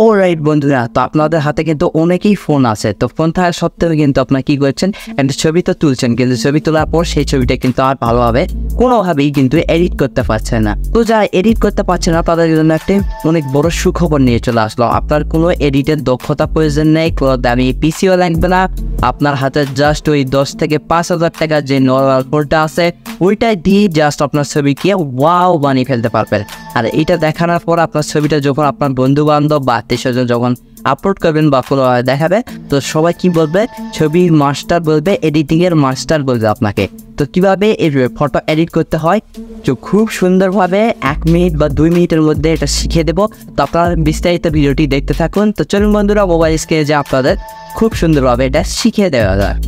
Alright বন্ধুরা, তো আপনাদের হাতে কিন্তু অনেকেই ফোন আছে, তো ফোন থাকা সত্ত্বেও কিন্তু আপনারা কি করছেন, একটা ছবি তো তুলছেন, কিন্তু ছবি তোলার পর সেই ছবিটা কিন্তু আর ভালোভাবে কোনোভাবেই কিন্তু এডিট করতে পারছেন না। তো যারা এডিট করতে পারছে না তাদের জন্য একটি অনেক বড় সুখবর নিয়ে চলে আসলো। আপনার কোনো এডিটের দক্ষতা প্রয়োজন নেই, কোনো দামি পিসিও লাগবে না। আপনার হাতে জাস্ট ওই 10 থেকে 5,000 টাকার যে নর্মাল ফোনটা আছে ওইটাই দিয়ে জাস্ট আপনার ছবিকে ওয়াও বানিয়ে ফেলতে পারবেন। আর এটা দেখানোর পর আপনার ছবিটা যখন আপনার বন্ধু বান্ধব বা আত্মীয়স্বজন যখন আপলোড করবেন বা কোনো দেখাবে, তো সবাই কি বলবে, ছবির মাস্টার বলবে, এডিটিংয়ের মাস্টার বলবে আপনাকে। তো কীভাবে এই ফটো এডিট করতে হয় তো খুব সুন্দরভাবে 1 মিনিট বা 2 মিনিটের মধ্যে এটা শিখিয়ে দেবো। তো আপনারা বিস্তারিত ভিডিওটি দেখতে থাকুন। তো চলুন বন্ধুরা, মোবাইল স্ক্রিনে যে আপনাদের খুব সুন্দরভাবে এটা শিখিয়ে দেওয়া যায়।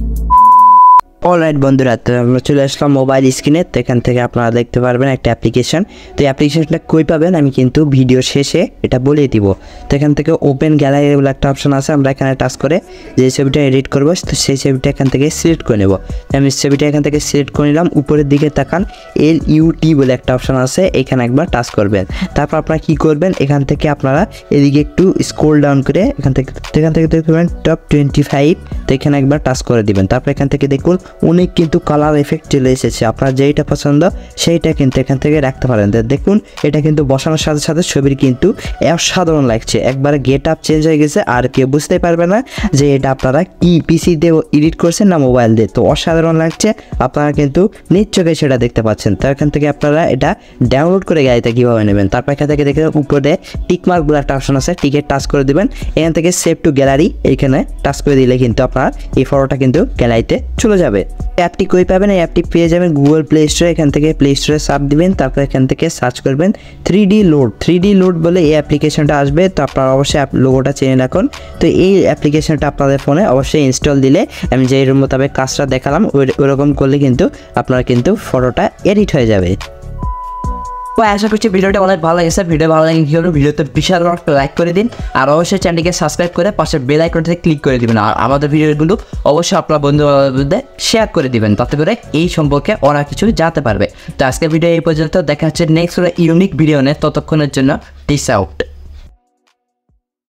অলরাইট বন্ধুরা, তো আমরা চলে আসলাম মোবাইল স্ক্রিনে। তো এখান থেকে আপনারা দেখতে পারবেন একটা অ্যাপ্লিকেশন। তো অ্যাপ্লিকেশনটা কই পাবেন আমি কিন্তু ভিডিও শেষে এটা বলে দিব। তো এখান থেকে ওপেন গ্যালারি বলে একটা অপশন আছে, আমরা এখানে টাচ করে যে ছবিটা এডিট করবো তো সেই ছবিটা এখান থেকে সিলেক্ট করে নেব। আমি ছবিটা এখান থেকে সিলেক্ট করে নিলাম। উপরের দিকে তাকান, LUT বলে একটা অপশন আছে, এখানে একবার টাচ করবেন। তারপর আপনারা কি করবেন, এখান থেকে আপনারা এদিকে একটু স্ক্রল ডাউন করে এখান থেকে দেখবেন টপ 25, তো এখানে একবার টাচ করে দিবেন। তারপর এখান থেকে দেখুন অনেক কিন্তু কালার এফেক্ট চলে এসেছে। আপনার যেইটা পছন্দ সেইটা কিন্তু এখান থেকে রাখতে পারেন। দেখুন এটা কিন্তু বসানোর সাথে সাথে ছবির কিন্তু অসাধারণ লাগছে, একবারে গেট আপ চেঞ্জ হয়ে গেছে। আর কেউ বুঝতে পারবে না যে এটা আপনারা কি পিসি দিয়ে এডিট করছেন না মোবাইল দিয়ে। তো অসাধারণ লাগছে, আপনারা কিন্তু নিজ চোখে সেটা দেখতে পাচ্ছেন। তো এখান থেকে আপনারা এটা ডাউনলোড করে গাড়িতে কীভাবে নেবেন, তারপর এখান থেকে দেখে উপরে টিকমার্ক বলে একটা অপশন আছে, টিকে টাচ করে দেবেন। এখান থেকে সেভ টু গ্যালারি এইখানে টাচ করে দিলে কিন্তু আপনার এই ফটোটা কিন্তু গ্যালারিতে চলে যাবে। অ্যাপটি কই পাবেন, এই অ্যাপটি পেয়ে যাবেন গুগল প্লে স্টোরে। এখান থেকে প্লে স্টোরে সার্চ দিবেন, তারপর এখান থেকে সার্চ করবেন 3D লোড বলে এই অ্যাপ্লিকেশনটা আসবে। তো আপনারা অবশ্যই লোগোটা চেনে রাখুন। তো এই অ্যাপ্লিকেশনটা আপনাদের ফোনে অবশ্যই ইনস্টল দিলে আমি যে এর মোতাবেক কাজটা দেখালাম ওইরকম করলে কিন্তু আপনার কিন্তু ফটোটা এডিট হয়ে যাবে। তো আশা করছি ভিডিওটা অনেক ভালো লাগছে। ভিডিও ভালো লাগে কি হলো, ভিডিওতে বিশাল লাইক করে দিন, আর অবশ্যই চ্যানেলটিকে সাবস্ক্রাইব করে পাশে বেল আইকনটাতে ক্লিক করে দিবেন। আর আমাদের ভিডিওগুলো অবশ্যই আপনার বন্ধুদের শেয়ার করে দিবেন, তাতে করে এই সম্পর্কে ওরা কিছু জানতে পারবে। তো আজকের ভিডিও এই পর্যন্ত, দেখা হচ্ছে নেক্সট ইউনিক ভিডিও নিয়ে। ততক্ষণের জন্য পিস আউট।